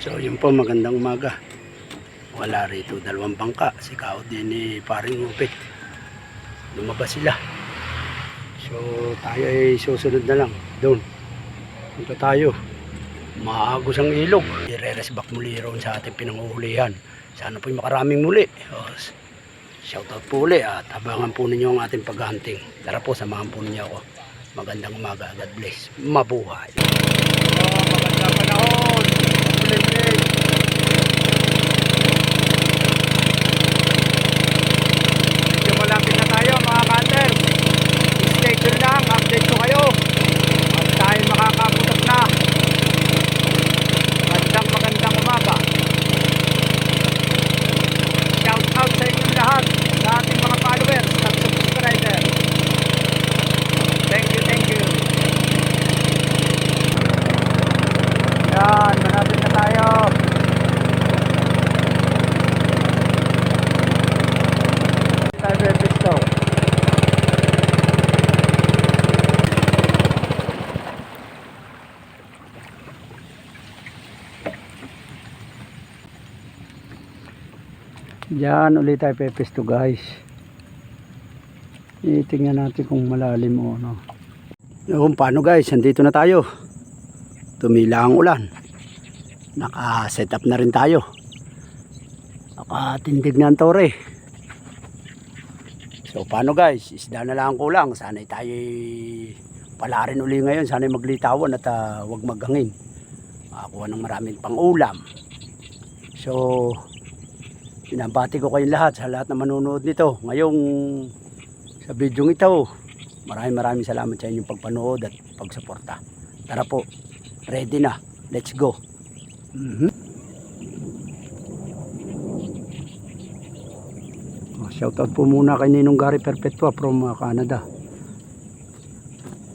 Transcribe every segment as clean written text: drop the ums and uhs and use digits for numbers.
So yun po, magandang umaga. Wala rito dalawang bangka, si Kao din ni paring Upit. Lumabas sila. So tayo ay susunod na lang doon. Punta tayo. Maagos ang ilog. I-re-resback muli roon sa ating pinanguhulihan. Sana po'y makaraming muli. Shoutout po uli at abangan po ninyo ang ating paghahunting. Tara po, samahan po ninyo ako. Magandang umaga. God bless. Mabuhay. Magandang panahon. Medyo malapit na tayo mga cutters. Stay tuned lang. Update ko kayo. At tayo makakaputok na. Magandang umaga. Shout out sa inyong lahat, sa ating mga followers at subscribers. Thank you. Yan, malapit na tayo. Tayo pisto. Diyan ulit tayo pepesto guys. Itingnan natin kung malalim o ano. Kung paano guys, nandito na tayo. Tumila ang ulan. Naka-set up na rin tayo. Nakatindig na ang tore. So paano guys, isda na lang ang kulang. Sana'y tayo pala rin uli ngayon. Sana'y maglitawan at wag maghangin. Makakuha ng maraming pang ulam. So pinabati ko kayong lahat, sa lahat na manonood nito ngayong sa video ito. Maraming salamat sa inyong pagpanood at pagsuporta. Tara po, ready na, let's go. Shoutout po muna kay Ninong Gary Perpetua from Canada,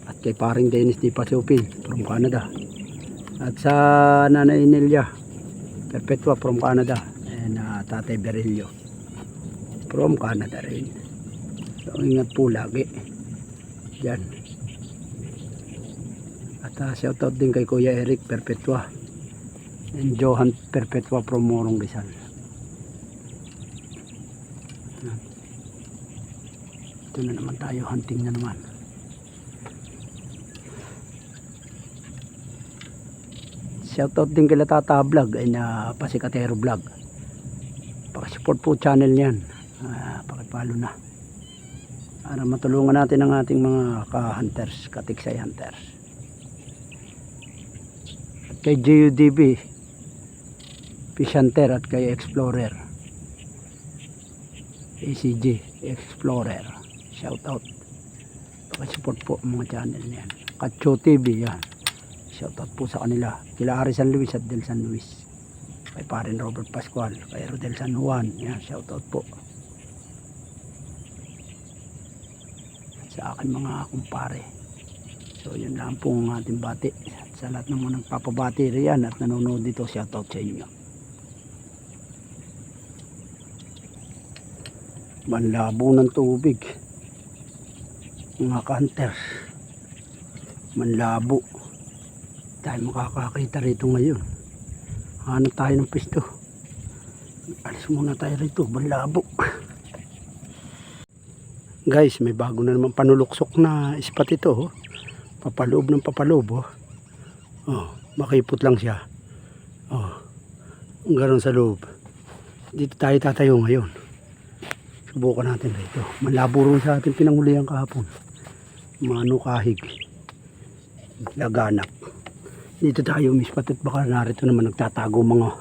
at kay paring Dennis Di Pasupin from Canada, at sa Nanay Nelia Perpetua from Canada, and Tatay Berillo from Canada rin. So ingat po lagi dyan. At shoutout din kay Kuya Eric Perpetua and Johan Perpetua from Morong Rizal. Ito na naman tayo, hunting na naman. Shoutout din kay Tata Vlog ay na Pasikatero Vlog. Pakisupport po channel niyan. Pakipalo na para matulungan natin ang ating mga ka-hunters, katiksay hunters. At kay JUDB Fish Hunter at kay Explorer ACG Explorer, shout out. Pakisupport po ang mga channel niyan. Katcho TV yan, shout out po sa kanila. Kila Ari San Luis at Del San Luis, kay parin Robert Pascual, kay Rodel San Juan, yan, shout out po sa akin mga kumpare. So yun lang po ang ating bati. At sa lahat ng mga nagpapabati riyan at nanonood dito, shout out sa inyo. Manlabo ng tubig mga hunters, manlabo. Tayo makakakita rito ngayon. Hanap tayo ng pisto. Alis muna tayo rito, manlabo. Guys, may bago na naman panuluksok na spot ito. Papaloob ng papaloob. Makipot lang siya. Ganoon sa loob. Dito tayo tatayo ngayon. Subukan natin rito. Malabo rin sa ating pinangulihan kahapon. Mano kahig. Laganak. Dito tayo mispat at baka narito naman nagtatago mga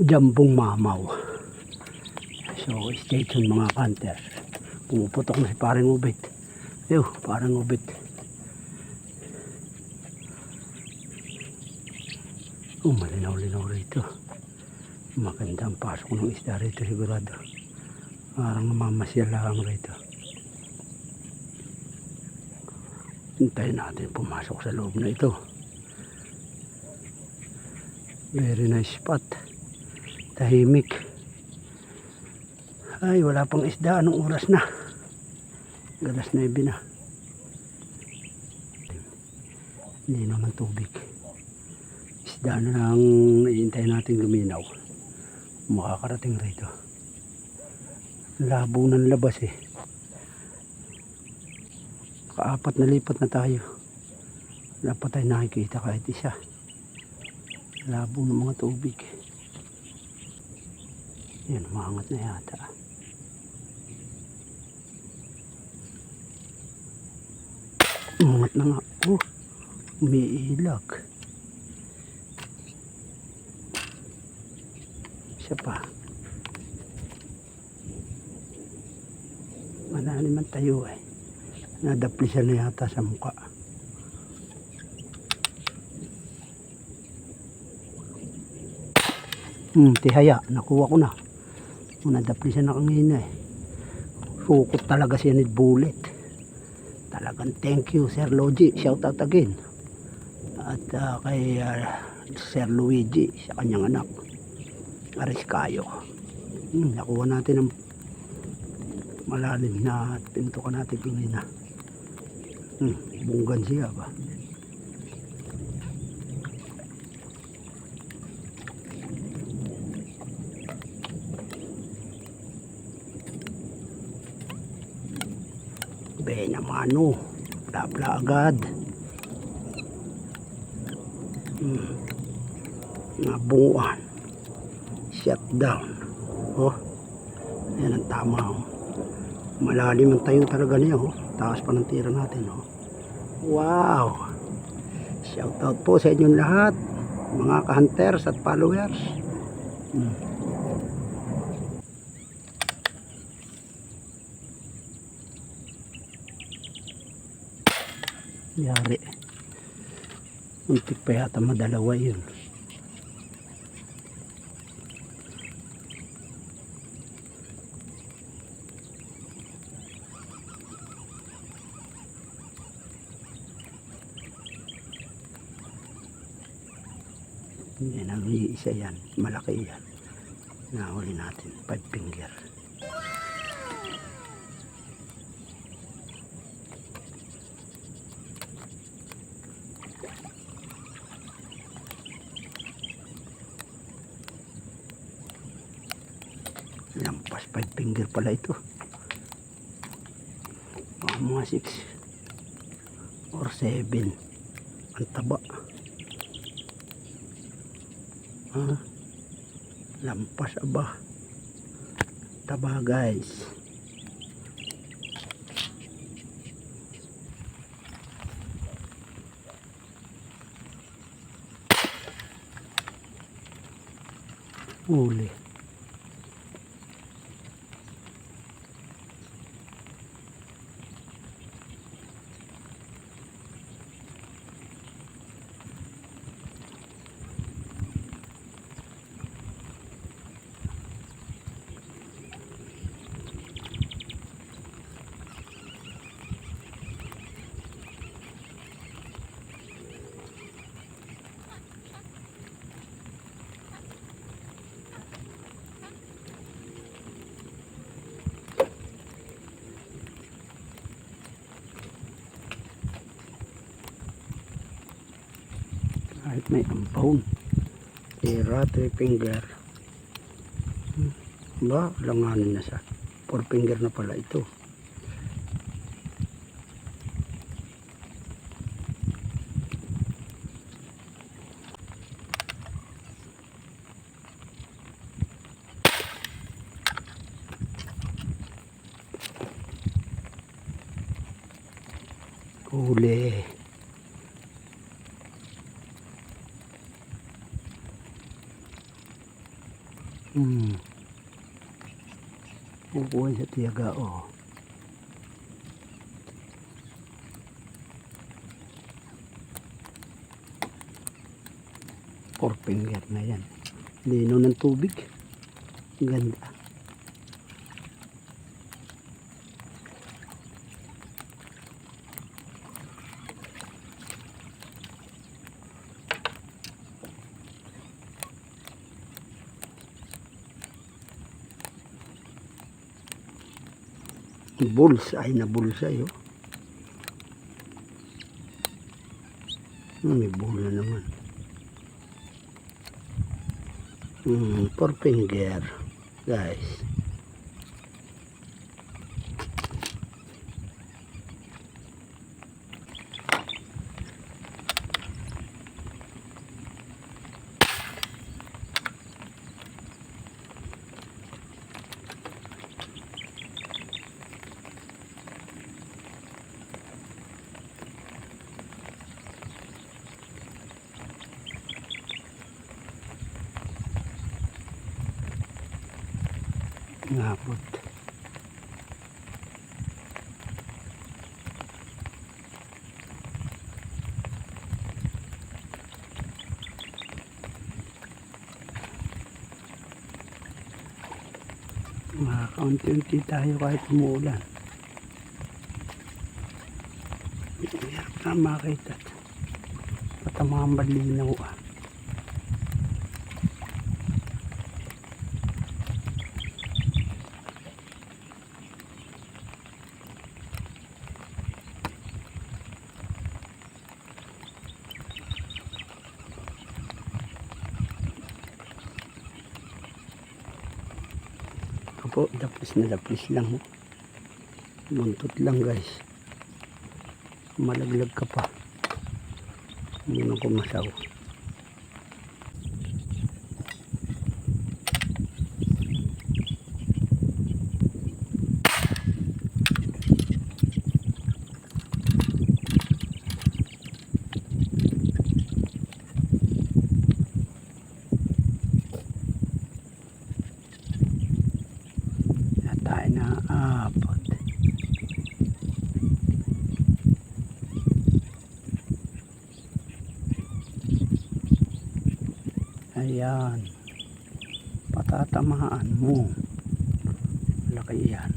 jambong mamaw. So stay tuned mga hunters. Pumuputok na si paring Ubit. Parang Ubit. Malinaw-linaw rito. Magandang pasok ng isda rito sigurado. Parang mamasyal lang rito. Hintayin natin pumasok sa loob na ito. Very nice spot. Tahimik. Ay, wala pang isda. Anong oras na? Galas 9 na. Hindi naman tubig. Isda na lang hintayin natin luminaw. Makakarating rito. Labo ng labas eh. Kaapat na lipat na tayo. Wala pa tayo nakikita kahit isa. Labo ng mga tubig. Yan, umangat na yata. Umangat na nga. Oh, umiilag. Isa pa. Malalim ang tayo eh. Nadaplisan na yata sa mukha. Tihaya, nakuha ko na. Nadaplisan na kanina eh. Sukot talaga siya ni bullet. Talagang thank you Sir Logie. Shout out again. At kay Sir Luigi sa kanyang anak. Ariscayo. Nakuha natin ang malalim na pintukan natin kanina. Bunggan siya ba? Benamano. Labla agad. Nabunguan. Shutdown. Oh. Yan ang tama oh. Malalim ang tayo talaga niya oh. Taas pa ng tira natin oh. Wow. Shout out po sa inyong lahat, mga ka-hunters at followers. Yari. Muntik pa yata madalawa yun. Yan ang isa yan. Malaki yan. Nahuli natin. 5 finger. Lampas 5 finger pala ito. Mga 6 or 7. Ang taba. Lampas aba. Taba guys. Huli. Kahit may ampon. Tira, 3 finger. Ba, langanin na sa 4 finger na pala ito. Huli. Upuan sa tiyaga oh. Four finger na yan. Lino ng tubig. Ganda. Bullseye na bullseye oh. May bull na naman. Four finger guys. Ngapot. Kaunti-unti tayo kahit umuulan. Hirap na makita. Patamang malinaw. Po, daplis na daplis lang. Muntot lang guys. Malaglag ka pa. Muna kumasaw. Naapot. Ayan. Patatamaan mo. Laki yan.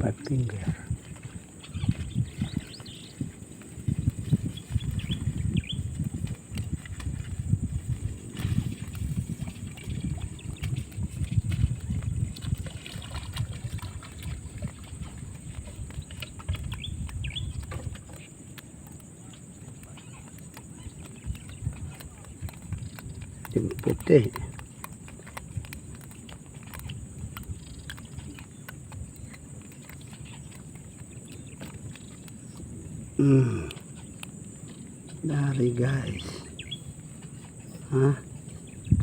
Five finger. Yung puti. Dari guys. Ha?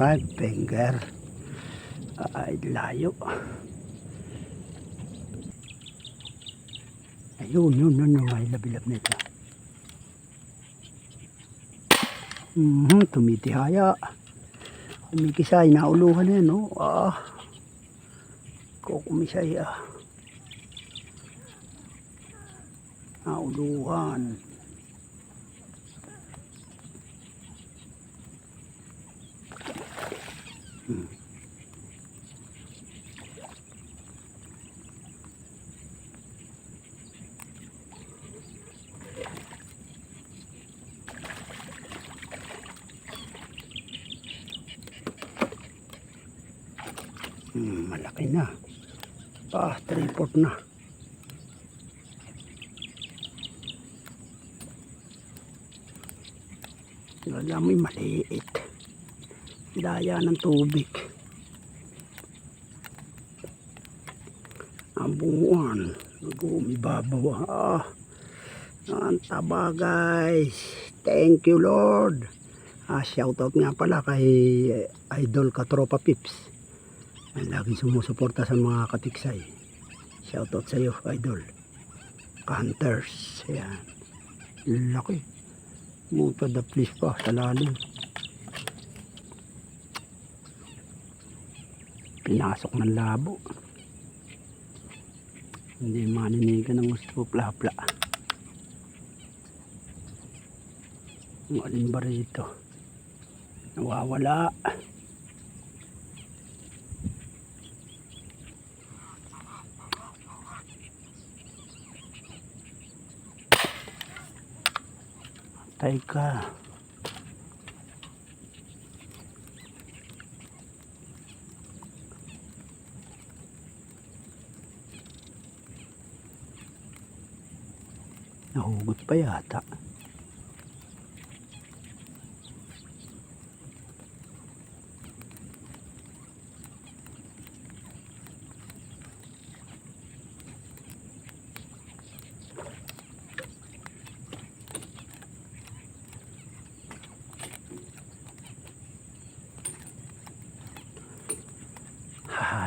Five finger. Ay, layo. Ayun, yun. Ay, labilab nito. Tumitihaya. Kumikisay, nauluhan na yan, no? Kukumisay, nauluhan. Malaki na. 3/4 na. Lalamoy maliit. Daya ng tubig. Ang bunguan. Nag-umibabaw. Ang taba guys. Thank you Lord. Shoutout nga pala kay Idol Katropa Pips. Laging sumusuporta sa mga katiksay. Shoutout sa iyo, Idol. Hunters. Ayan. Laki. Muta the please pa sa lalim. Pinasok ng labo. Hindi maninigan ng gusto plapla. Ang alin ba rito? Nawawala. Patay ka. Nahugot pa yata.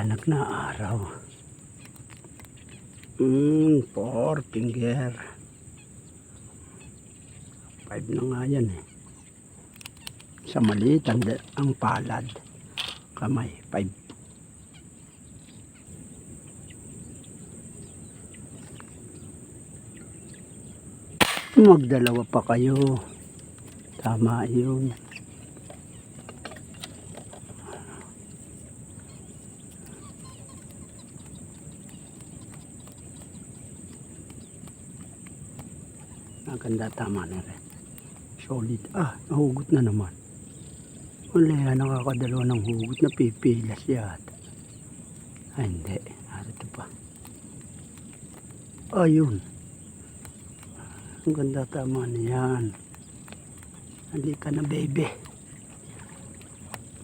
Maliwanag na araw. Four finger. 5 na nga yan eh. Sa maliit ang palad. Kamay, 5. Magdalawa pa kayo. Tama yun. Maganda, tama na rin. Solid. Nahugot na naman. Wala, nakakadalawa ng hugot na pipilas yata. Hindi. Narito pa. Ayun. Ang ganda, tama na yan. Halika na, baby.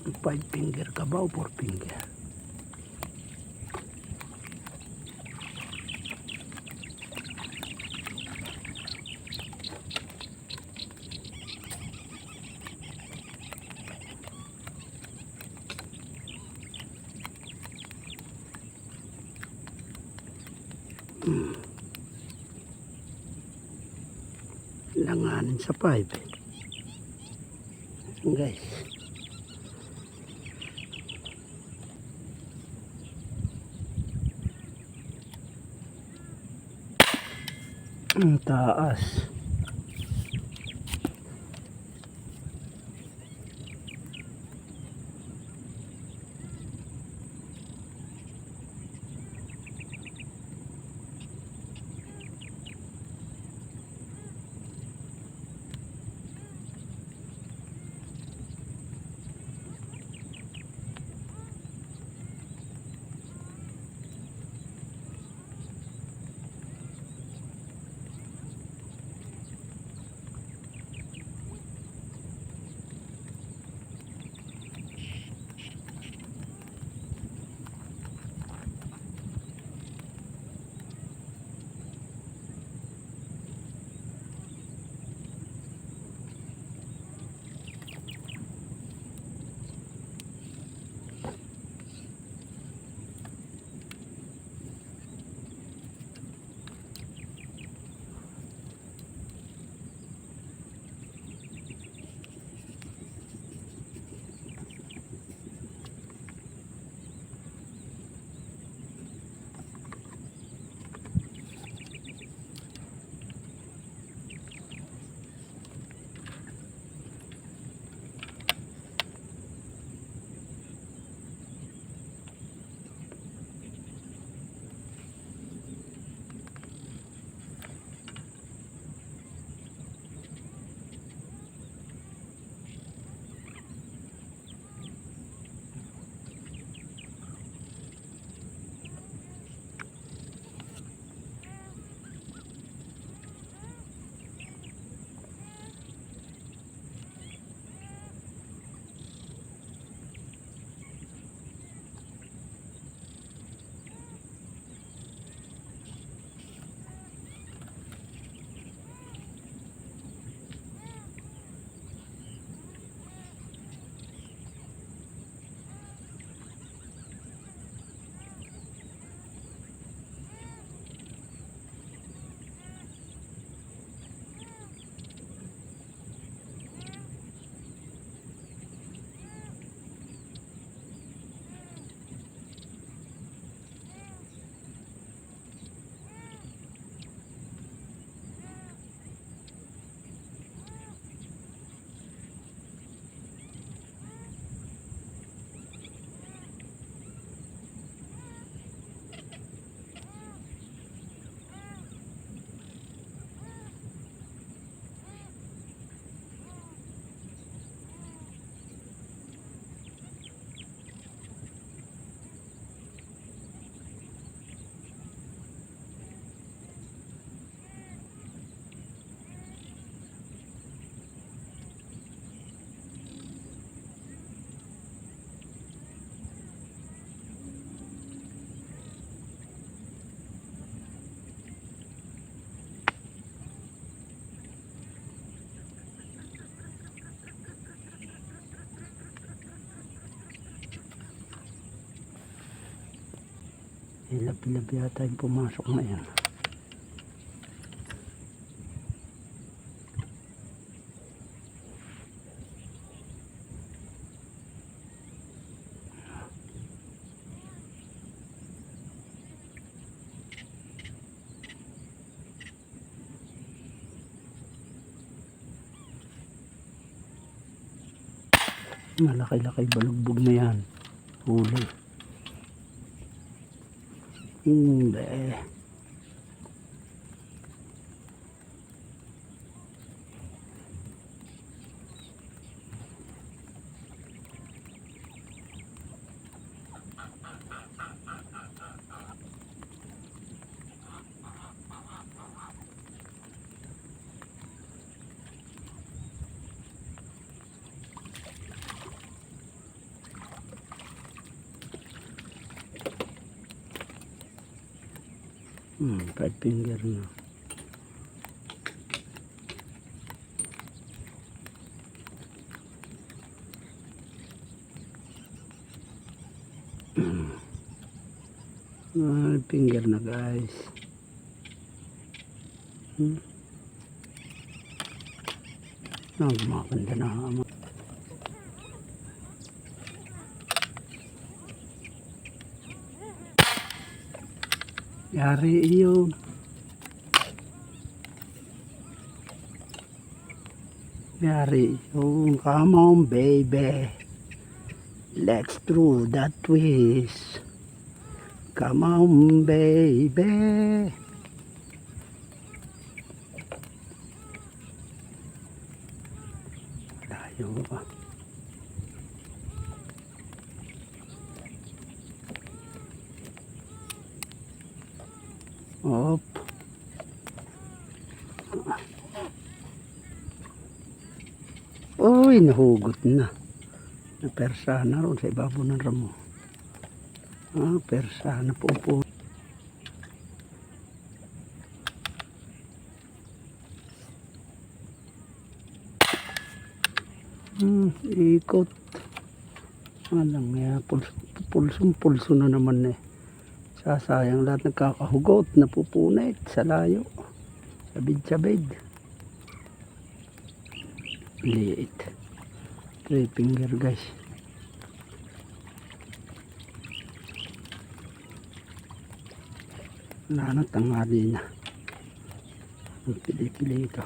5 finger ka ba o 4 finger? Langanin sa 5. Guys. Ang taas. May labi-labi yata yung pumasok na yan. Malaki-laki balugbog na yan. Huli. Hindi. Five finger na. Five finger na guys. Maganda na ama. Yari iyon. Yari iyon. Come on baby. Let's do that twist. Come on baby. Layo pa. Op. Uy, nahugot na. Napersa na ron sa ibabaw ng ramo. Persa na po po. Ikot. Alang nga, pulso na naman eh. Sasayang lahat nagkakahugot, napupunit sa layo. Sabid-sabid. Liit. Three finger guys. Wala na, tanghali na. Pili-pili ito.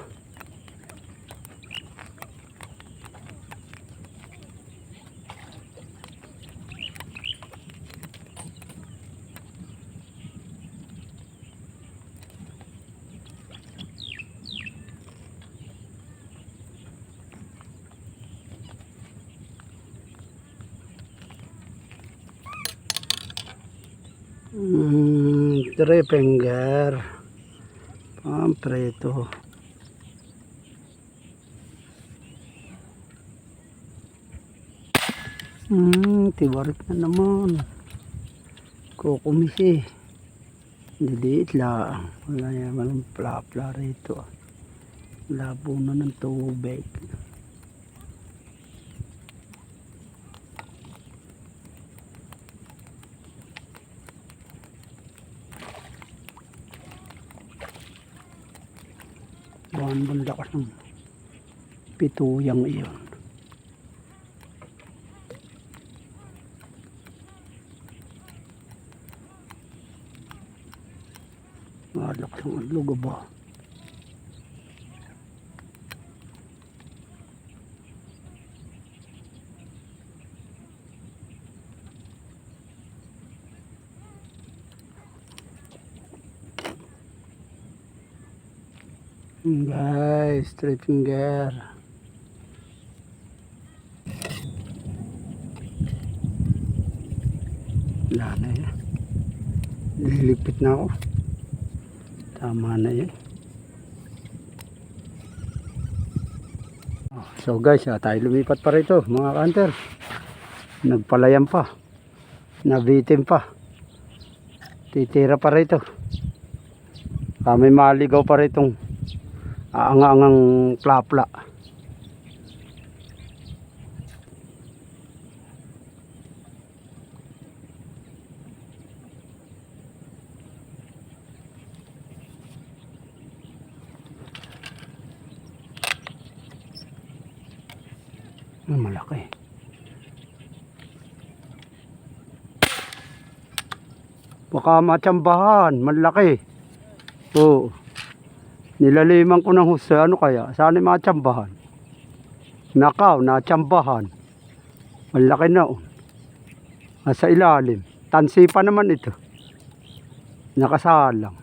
Three finger pampreto. Tiwarik na naman. Kukumisi. Diliit lang. Wala naman pla-pla rito. Labo na ng tubig. Buwan lakas ng pituyang iyon. Malakas ng lugo ba? Guys, three finger. Wala na yan. Nililipit na ako. Tama na yun. So guys, tayo lumipat pa rito mga kanter. Nagpalayan pa. Nabitin pa. Titira pa rito. Kami maligaw pa ritong aangang plapla. Malaki. Baka matsambahan, malaki. Oo. Nilaliman ko ng husto. Ano kaya? Saan ay matsambahan? Nakaw, natsambahan. Malaki na. Oh. Nasa ilalim. Tansi pa naman ito. Nakasalang.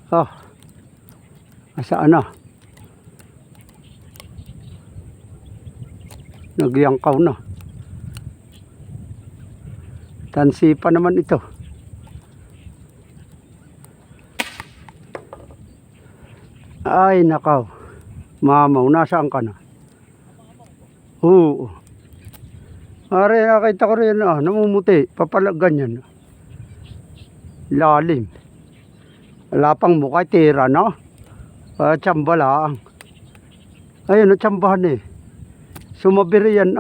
Ah. Nasaan na? Nagyangkaw na. Tansi pa naman ito. Ay nakaw. Mamaw, nasaan ka na? Oo. Are, nakita ko rin namumuti. Papalag ganyan. Lalim. Wala pang mukha, tira no? Tsamba lang. Ayun, natsambahan eh. Sumabiri yan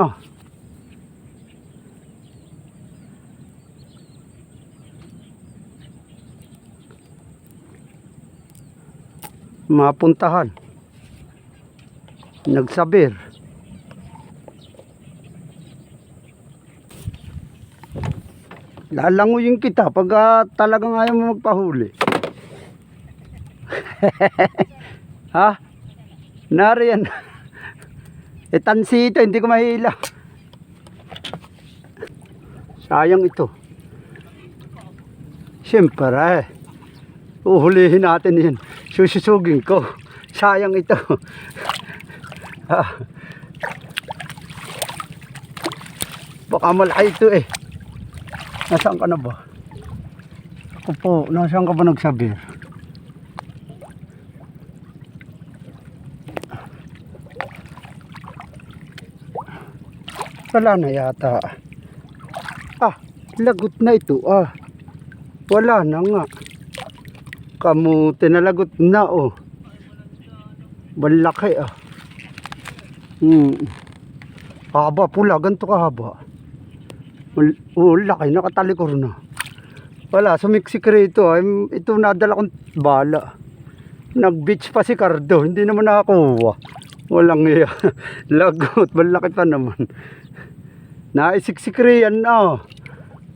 mapuntahan. Nagsabir. Lalanguyin kita pag talagang ayaw mo magpahuli. Ha? Nariyan. Tansi ito, hindi ko mahila. Sayang ito. Siyempre, uhulihin natin yan. Susugin ko. Sayang ito. Baka malaki ito eh. Nasaan ka na ba? Ako po, nasaan ka ba nagsabir? Wala na yata. Lagot na ito. Wala na nga. Kamuti na lagot na Balaki Haba, pula, ganito kahaba. Laki, nakatalikor na. Wala, sumiksik rito. Ito nadala kong bala. Nag-beach pa si Cardo. Hindi naman nakakuha. Walang iya. Lagot, malaki pa naman. Naisiksik riyan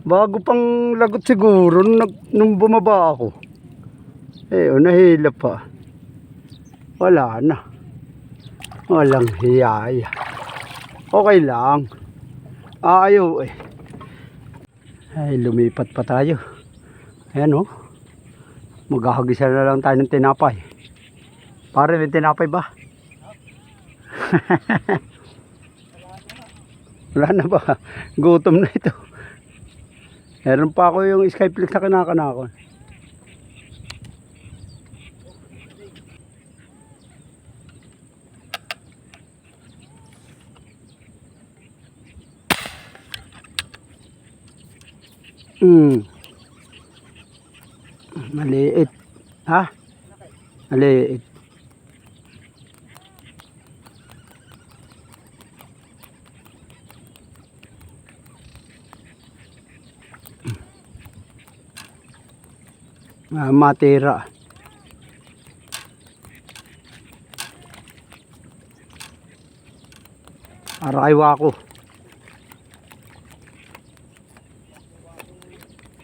bago pang lagot siguro nung bumaba ako. Nahila pa. Wala na. Walang hiyaya. Okay lang. Ayaw Ay, lumipat pa tayo. Ayan maghahagisa na lang tayo ng tinapay. Pare, may tinapay ba? Wala na ba? Gutom na ito. Meron pa ako yung Skyflex na kinakanakon. Maliit. Ha? Maliit. Matira. Araywa ko.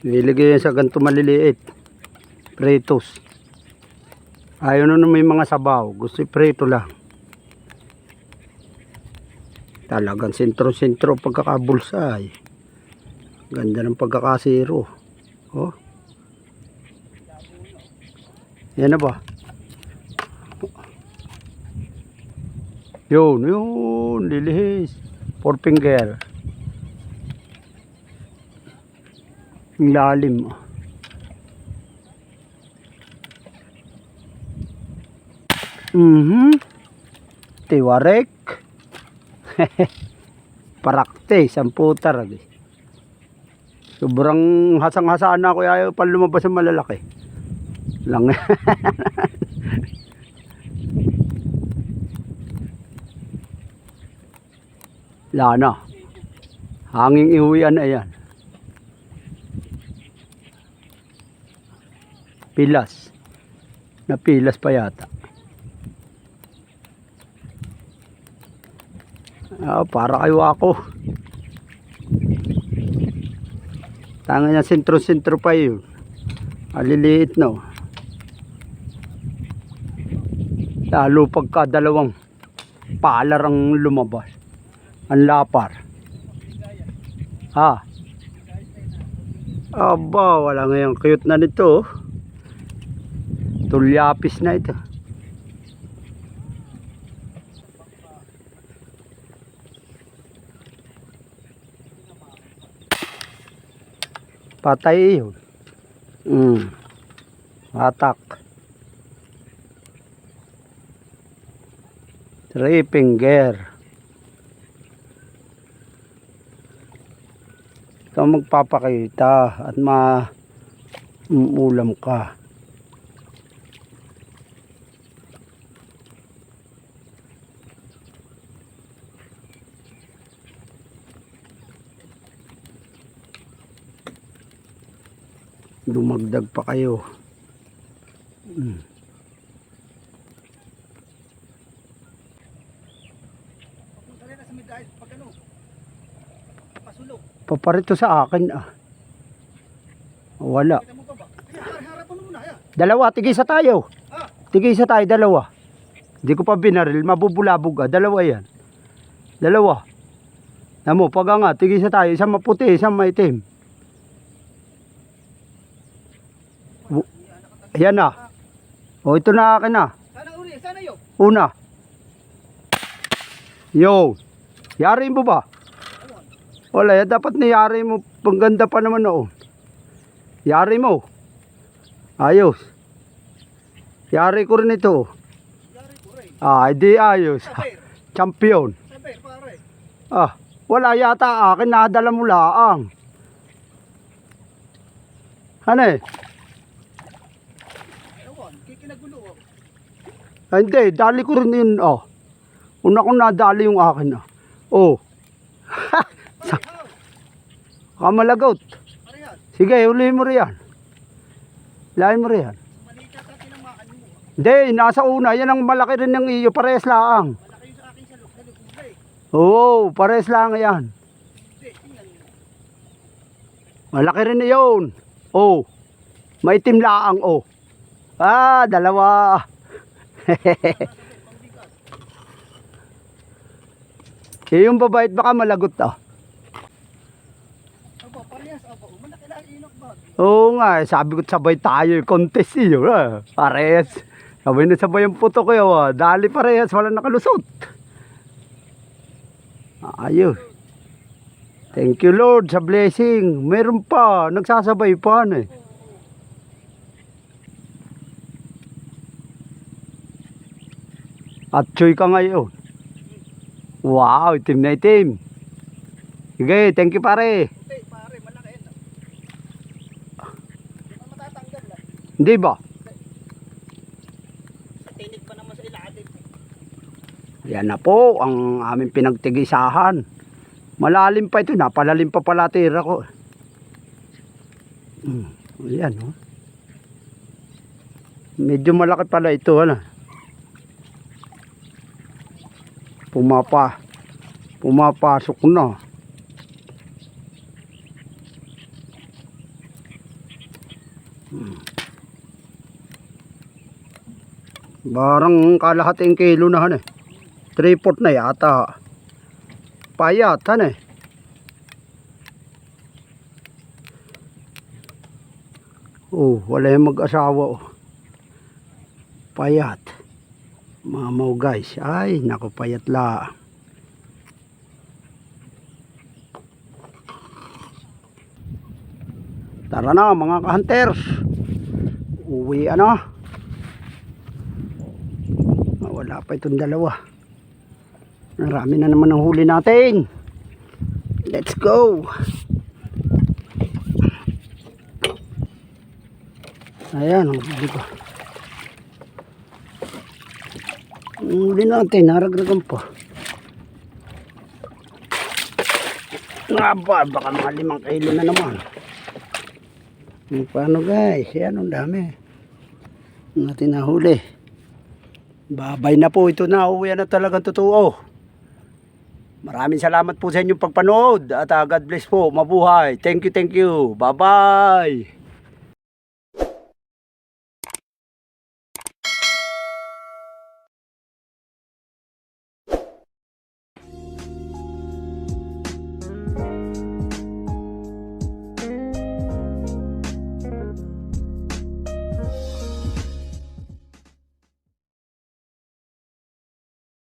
Nilagay yan sa ganito maliliit. Pretos. Ayaw na may mga sabaw. Gusto preto lang. Talagang sentro-sentro pagkakabulsay. Ganda ng pagkakasiro. Yan na ba? Yun, lilihis. 4 finger. Ang lalim. Tiwarek. Parakte, 10 tarag. Sobrang hasang-hasaan na ako. Ayaw pa lumabas ang malalaki. Lang. Lana. Hanging iuwian na yan. Pilas. Napilas pa yata. Para kayo ako. Tanga niya sentro-sentro pa yun. Aliliit no. Lalo pagka dalawang palar ang lumabas. Ang lapar. Aba, wala ngayong cute na nito. Tulyapis na ito. Patay yun. Atak. Three finger. Ikaw magpapakita at ulam ka. Dumagdag pa kayo. Paparito sa akin Wala. Dalawa, tigisa tayo. Tigisa tayo, dalawa. Hindi ko pa binaril, mabubulabog dalawa yan. Dalawa. Namo, pag nga, tigisa tayo, isang maputi, isang maitim. Ayan na. Ito na akin na. Sana uli, sana yun. Una. Yo. Yari mo ba? Wala, dapat niyari mo. Pangganda pa naman Yari mo. Ayos. Yari ko rin ito. Yari ko rin. Hindi ayos. Champion. Sabi, pare. Wala yata akin, nadala mo laang. Ano Ewan, kikinagulo Hindi, dali ko rin yun Una kong nadali yung akin Kamalagaut. Sige, uli mo riyan. Lain mo riyan. Malika ka tinamaan mo. Hindi, nasa una. Yan ang malaki rin ng iyo. Pares lang. Malaki yung sa akin sa lukay. Oo, pares lang yan. Hindi, tingnan nyo. Malaki rin yun. Maitim laang dalawa. Yung babait baka malagot Aba, parehas aba. Malaki lang inok ba? Oo nga, sabi ko sabay tayo contest iyo. Parehas. Sabay na sabay yung puto ko yun. Dali parehas, wala nakalusot. Ayos. Thank you Lord sa blessing. Meron pa, nagsasabay pa At choy ka ngayon. Wow, itim na itim. Sige, thank you pare. Okay, pare, malaki yan. Hindi pa matatanggal Hindi ba? Sa tinig pa naman sa ilalim. Yan na po ang aming pinagtigisahan. Malalim pa ito, napalalim pa pala tira ko. Ayan Medyo malaki pala ito Pumapasok na. Barang kalahating kilo na 3/4 na yata. Payat wala yung mag-asawa Payat. Mamaw guys. Ay, naku payat la. Tara na mga ka-hunters. Uwi wala pa itong dalawa. Marami na naman ang huli natin. Let's go. Ayan, ang huli ko. Ang huli natin, naragragan pa. Baka mga 5 kilo na naman. Paano guys? Yan, ang dami. natin nahuli. Babay na po ito na. Uwi na talagang totoo. Maraming salamat po sa inyong pagpanood. At God bless po. Mabuhay. Thank you, thank you. Bye-bye.